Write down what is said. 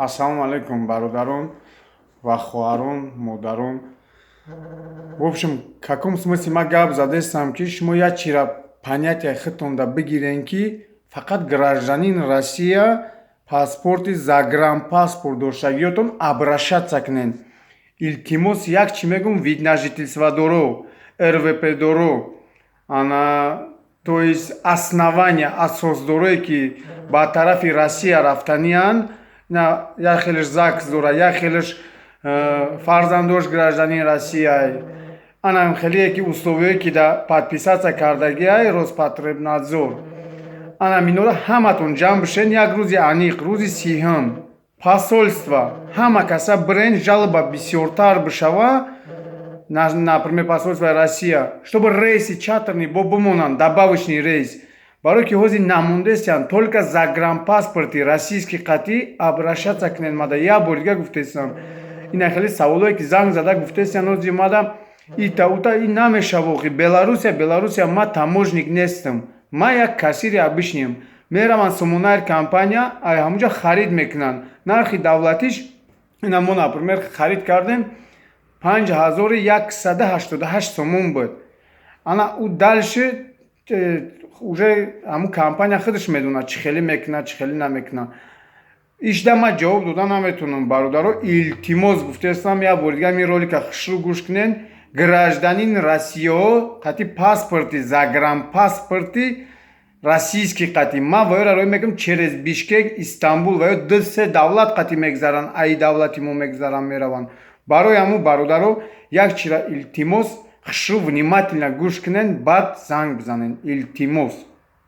Ассалому алейкум, бародарон ва хоҳарон, модарон. В общем, в каком смысле ма гап задестам, ки шумо як чира понятие худтонда бигирен, ки фақат гражданин Россия паспорти загранпаспорт доштагиётон обращаться кунен. Илтимос як чи мегум вид на жительство доро, РВП доро, то есть основание, асос дорое, ки ба тарафи Россия рафтаниан, я хелеш ЗАГС дора, я хелеш фарзандош гражданин Россия. Ана хеле ки условие ки да подписаться кардагиай Роспотребнадзор. Ана минора ҳаматон ҷамъ бишен як рӯзи аниқ, рӯзи сиҳум. Посольство ҳама каса брен жалоба бисёртар бишава, например, посольство Россия, чтобы рейси чартерни бо бимонанд, добавочный рейс. Барои ки ҳозир намондестан только загранпаспорти российский қатъи обращаться кунен. Мада як бор дига гуфтестам. Ина хеле саволое ки занг зада гуфтестан ҳозир мада ита ута ин намешава. Беларусия ма таможник нестам. Ма як кассири обычним. Меравам Сомонаир компания ҳамуҷа харид мекунанд. Нархи давлатиш ина мо например харид кардем 5188 сомон буд. Ана у дальше уже ҳамун компания худаш медонад чӣ хеле мекунад, чӣ хеле намекунад. Ишда ма ҷавоб дода наметавонам. Бародаро, илтимос гуфтестам як бор дига ми ролика хушрӯ гӯш кунен. Гражданин Россияо қатъи паспорти загранпаспорти российский қатъи ма воёра рой мегӯям через Бишкек, Истанбул ва ё ду-се давлат қатъи мегзаранд. Аи давлати мо мегзаранд мераванд. Барои ҳамун бародаро як чира илтимос хушрӯ внимательно гӯш кунен, баъд занг бизанен. Илтимос.